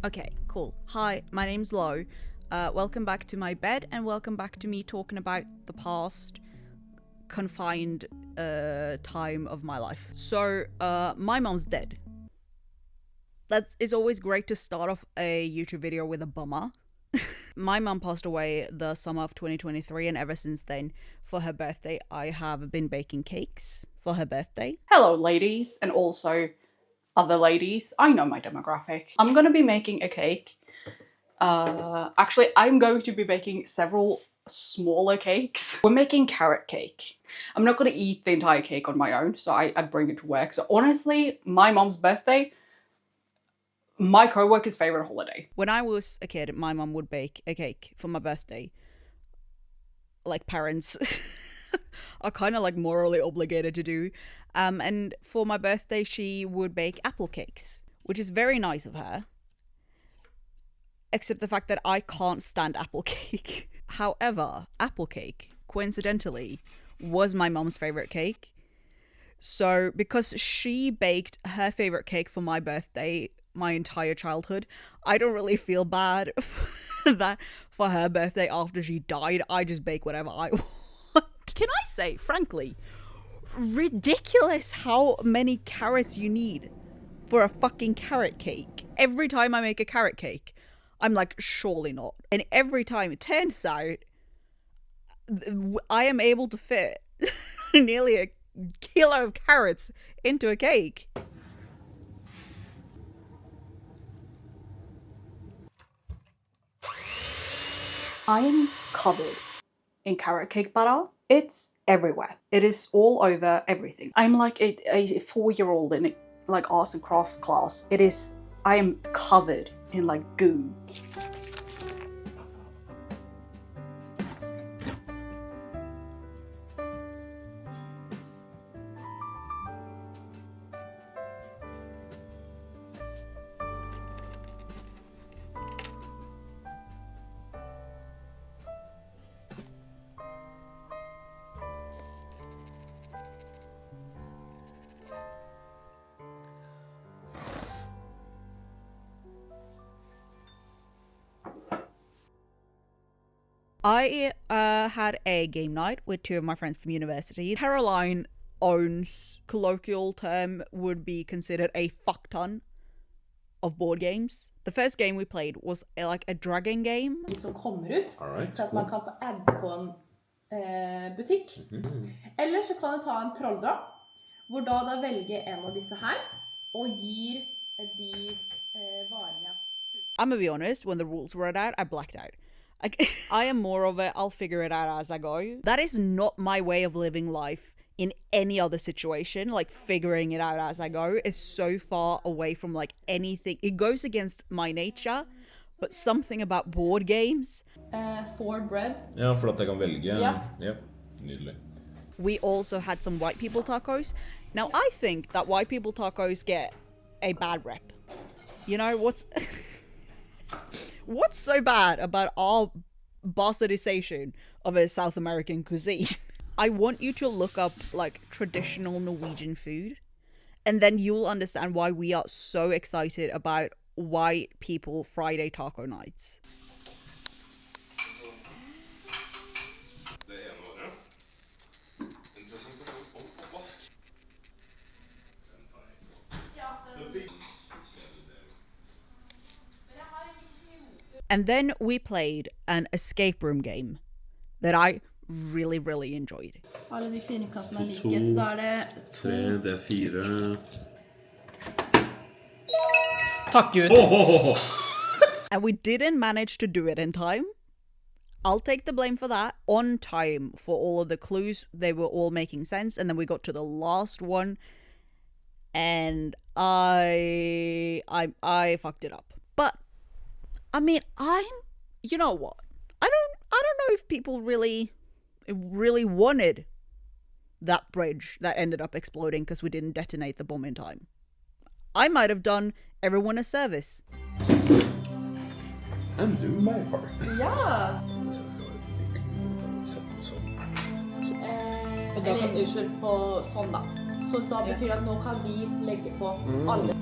Okay, cool. Hi, my name's Lo. Welcome back to my bed and welcome back to me talking about the past confined time of my life. So, my mom's dead. That is always great to start off a YouTube video with a bummer. My mom passed away the summer of 2023, and ever since then, for her birthday, I have been baking cakes for her birthday. Hello ladies, and also other ladies. I know my demographic. I'm gonna be making a cake. Actually, I'm going to be baking several smaller cakes. We're making carrot cake. I'm not gonna eat the entire cake on my own, so I bring it to work. So honestly, my mom's birthday, my co-worker's favorite holiday. When I was a kid, my mom would bake a cake for my birthday. Like parents are kind of like morally obligated to do. And for my birthday, she would bake apple cakes, which is very nice of her. Except the fact that I can't stand apple cake. However, apple cake, coincidentally, was my mom's favorite cake. So because she baked her favorite cake for my birthday my entire childhood, I don't really feel bad that for her birthday after she died, I just bake whatever I want. Can I say, frankly, ridiculous how many carrots you need for a fucking carrot cake. Every time I make a carrot cake, I'm like, surely not. And every time it turns out, I am able to fit nearly a kilo of carrots into a cake. I am covered in carrot cake batter. It's everywhere. It is all over everything. I'm like a 4-year-old in like arts and craft class. I am covered in like goo. I had a game night with 2 of my friends from university. Caroline owns, colloquial term would be considered a fuck ton of board games. The first game we played was like a dragon game. Som kommer ut, så att man kan få add på en butikk. Eller så kan du ta en trolldra, hvor da velger en av disse her, og gir de varene. I'm gonna be honest, when the rules were out, I blacked out. I am more of I'll figure it out as I go. That is not my way of living life in any other situation. Like, figuring it out as I go is so far away from like anything. It goes against my nature, but something about board games. For bread. Ja, for at jeg kan velge. Ja. Yep. Nydelig. We also had some white people tacos. Now, I think that white people tacos get a bad rep. You know, what's so bad about our bastardization of a South American cuisine? I want you to look up like traditional Norwegian food, and then you'll understand why we are so excited about white people Friday taco nights. And then we played an escape room game that I really, really enjoyed. Alle de firkantene er like, så da det 2. 3, det 4. Takk Gud. And we didn't manage to do it in time. I'll take the blame for that. On time for all of the clues, they were all making sense, and then we got to the last one, and I fucked it up. But I mean, you know what? I don't know if people really wanted that bridge that ended up exploding because we didn't detonate the bomb in time. I might have done everyone a service. And do my part. Ja. Eller unnskyld, på sånn da. Så da betyr det at nå kan vi legge på alle.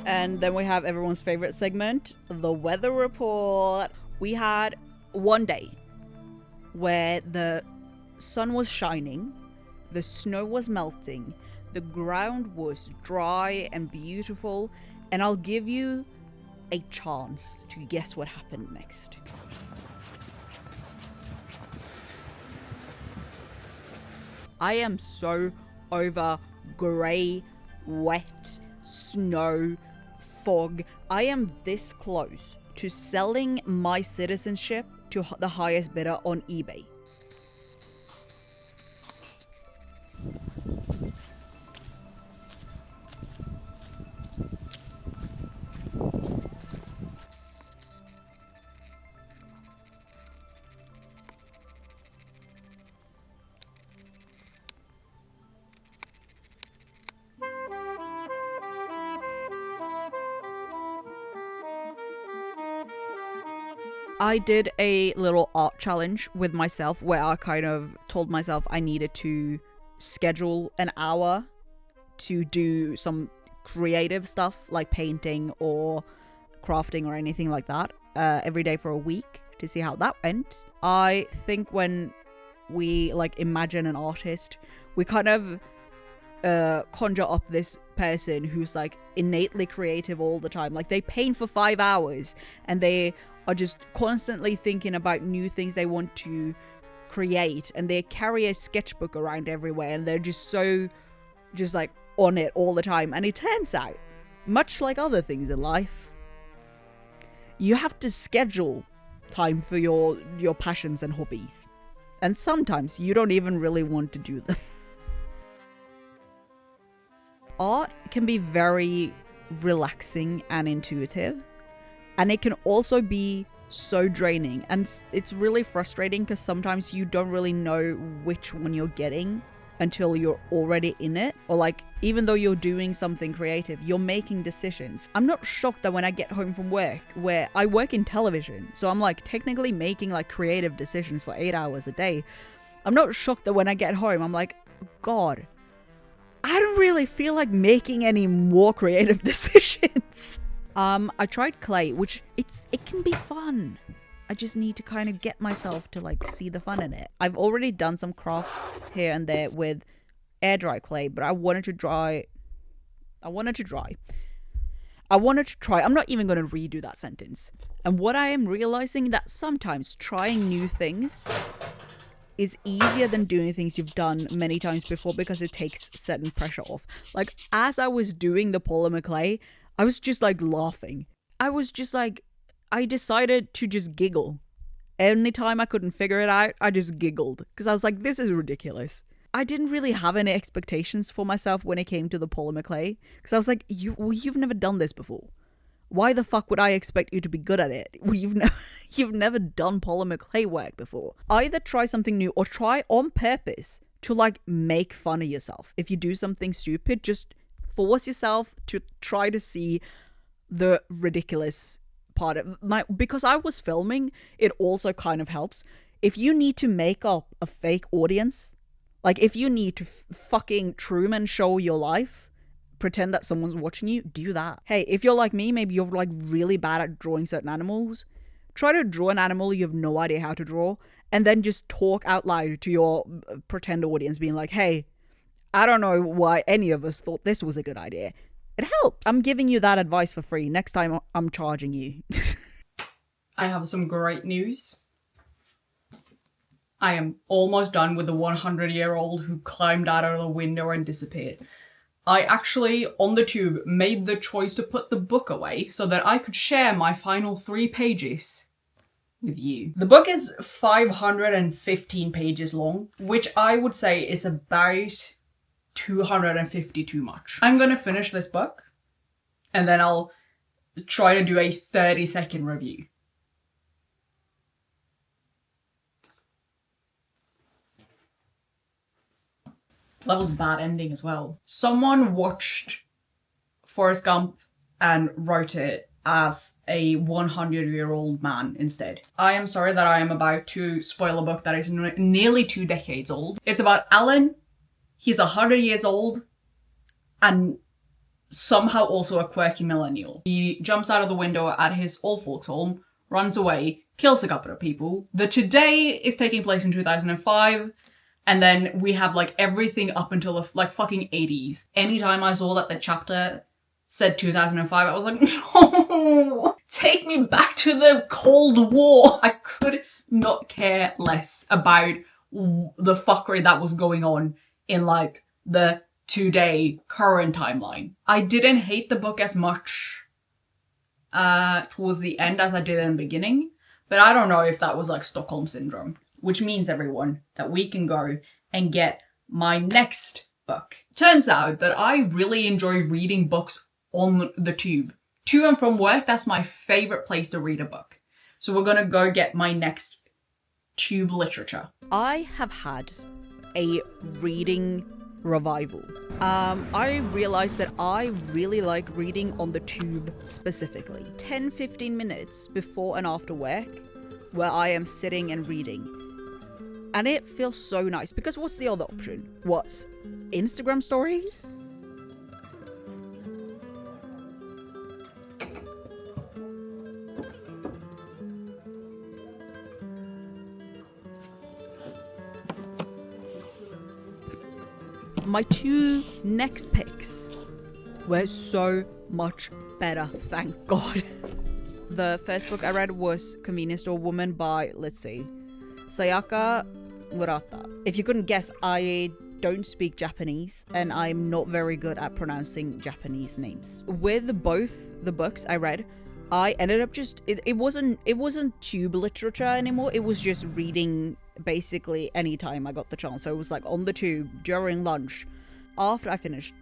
And then we have everyone's favorite segment, the weather report. We had one day where the sun was shining, the snow was melting, the ground was dry and beautiful, and I'll give you a chance to guess what happened next. I am so over grey, wet, snow, fog. I am this close to selling my citizenship to the highest bidder on eBay. I did a little art challenge with myself where I kind of told myself I needed to schedule an hour to do some creative stuff like painting or crafting or anything like that every day for a week to see how that went. I think when we like imagine an artist, we kind of conjure up this person who's like innately creative all the time. Like they paint for 5 hours and they are just constantly thinking about new things they want to create, and they carry a sketchbook around everywhere and they're just so just like on it all the time. And it turns out, much like other things in life, you have to schedule time for your passions and hobbies, and sometimes you don't even really want to do them. Art can be very relaxing and intuitive, and it can also be so draining, and it's really frustrating because sometimes you don't really know which one you're getting until you're already in it, or like even though you're doing something creative, you're making decisions. I'm not shocked that when I get home from work, where I work in television, so I'm like technically making like creative decisions for 8 hours a day. I'm not shocked that when I get home, I'm like, God, I don't really feel like making any more creative decisions. I tried clay, which it can be fun. I just need to kind of get myself to like see the fun in it. I've already done some crafts here and there with air dry clay, but I wanted to try. I'm not even going to redo that sentence. And what I am realizing that sometimes trying new things is easier than doing things you've done many times before because it takes certain pressure off. Like as I was doing the polymer clay, I was just like laughing. I decided to just giggle. Anytime I couldn't figure it out, I just giggled because I was like, this is ridiculous. I didn't really have any expectations for myself when it came to the polymer clay because I was like, you've never done this before. Why the fuck would I expect you to be good at it? You've never done polymer clay work before. Either try something new or try on purpose to like make fun of yourself. If you do something stupid, just force yourself to try to see the ridiculous part of because I was filming, it also kind of helps. If you need to make up a fake audience, like if you need to fucking Truman show your life, pretend that someone's watching you, do that. Hey, if you're like me, maybe you're like really bad at drawing certain animals, try to draw an animal you have no idea how to draw, and then just talk out loud to your pretend audience being like, hey, I don't know why any of us thought this was a good idea. It helps. I'm giving you that advice for free. Next time I'm charging you. I have some great news. I am almost done with the 100-year-old who climbed out of the window and disappeared. I actually, on the tube, made the choice to put the book away so that I could share my final 3 pages with you. The book is 515 pages long, which I would say is about 250 too much. I'm gonna finish this book and then I'll try to do a 30-second review. That was a bad ending as well. Someone watched Forrest Gump and wrote it as a 100-year-old man instead. I am sorry that I am about to spoil a book that is nearly 2 decades old. It's about Alan. He's 100 years old, and somehow also a quirky millennial. He jumps out of the window at his old folks' home, runs away, kills a couple of people. The today is taking place in 2005, and then we have like everything up until the like fucking 80s. Anytime I saw that the chapter said 2005, I was like, no! Take me back to the Cold War! I could not care less about the fuckery that was going on in like the today current timeline. I didn't hate the book as much towards the end as I did in the beginning, but I don't know if that was like Stockholm Syndrome, which means, everyone, that we can go and get my next book. Turns out that I really enjoy reading books on the tube. To and from work, that's my favorite place to read a book. So we're gonna go get my next tube literature. I have had a reading revival. I realized that I really like reading on the tube specifically. 10-15 minutes before and after work, where I am sitting and reading. And it feels so nice, because what's the other option? What's Instagram stories? My two next picks were so much better, thank God. The first book I read was Convenience Store Woman by, let's see, Sayaka Murata. If you couldn't guess, I don't speak Japanese and I'm not very good at pronouncing Japanese names. With both the books I read, I ended up just, it wasn't tube literature anymore, it was just reading basically anytime I got the chance. So it was like on the tube, during lunch. After I finished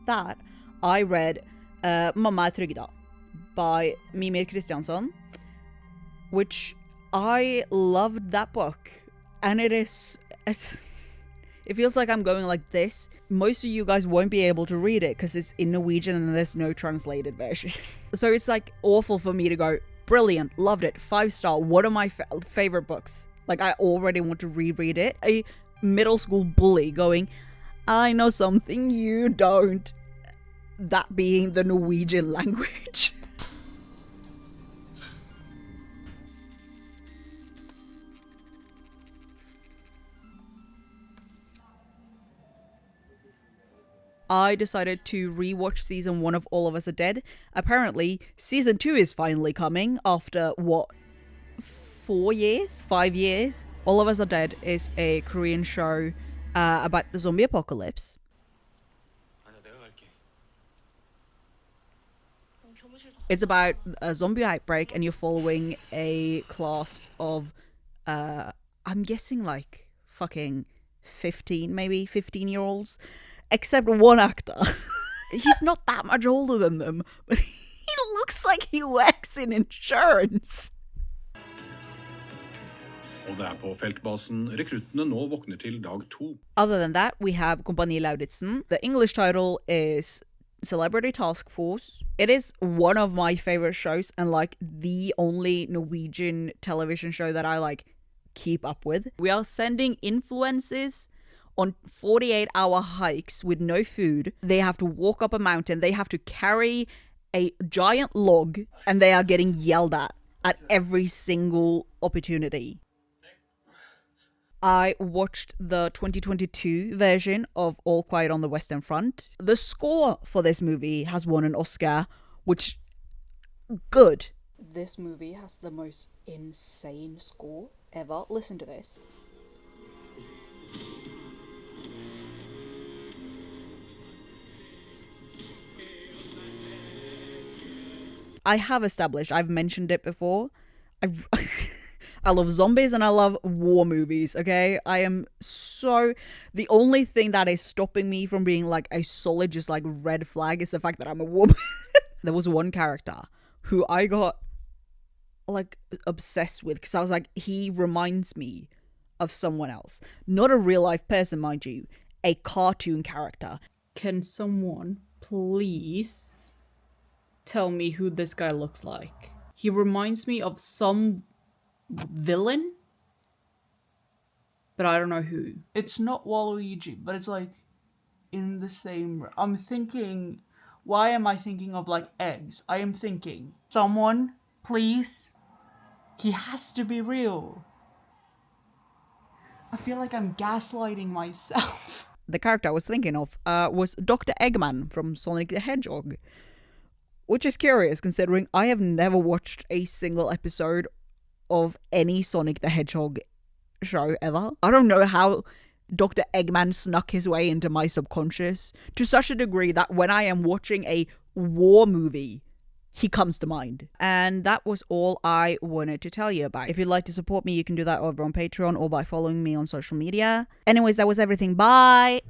that, I read Mamma är trygda by mímir Kristjánsson, which I loved that book. And it feels like I'm going like this. Most of you guys won't be able to read it because it's in Norwegian and there's no translated version. So it's like awful for me to go, brilliant, loved it, 5-star, one of my favorite books. Like, I already want to reread it. A middle school bully going, I know something you don't. That being the Norwegian language. I decided to rewatch season 1 of All of Us Are Dead. Apparently, season 2 is finally coming after, what, 4 years? 5 years? All of Us Are Dead is a Korean show about the zombie apocalypse. It's about a zombie outbreak and you're following a class of, I'm guessing like fucking 15-year-olds. Except one actor. He's not that much older than them, but he looks like he works in insurance. Og det på feltbasen rekruttene nå våkner til dag 2. Other than that, we have kompani lauritzen. The English title is Celebrity Task Force. It is one of my favorite shows and like the only Norwegian television show that I like keep up with. We are sending influencers on 48-hour hikes with no food. They have to walk up a mountain. They have to carry a giant log and they are getting yelled at every single opportunity. I watched the 2022 version of All Quiet on the Western Front. The score for this movie has won an Oscar, which, good. This movie has the most insane score ever. Listen to this. I have established, I've mentioned it before, I love zombies and I love war movies, okay? I am so... The only thing that is stopping me from being like a solid just like red flag is the fact that I'm a woman. There was one character who I got like obsessed with because I was like, he reminds me of someone else. Not a real life person, mind you. A cartoon character. Can someone please tell me who this guy looks like? He reminds me of some villain, but I don't know who. It's not Waluigi, but it's like in the same... I'm thinking Why am I thinking of like eggs? I am thinking, someone, please, he has to be real. I feel like I'm gaslighting myself. The character I was thinking of was Dr. Eggman from Sonic the Hedgehog. Which is curious considering I have never watched a single episode of any Sonic the Hedgehog show ever. I don't know how Dr. Eggman snuck his way into my subconscious to such a degree that when I am watching a war movie, he comes to mind. And that was all I wanted to tell you about. If you'd like to support me, you can do that over on Patreon or by following me on social media. Anyways, that was everything. Bye!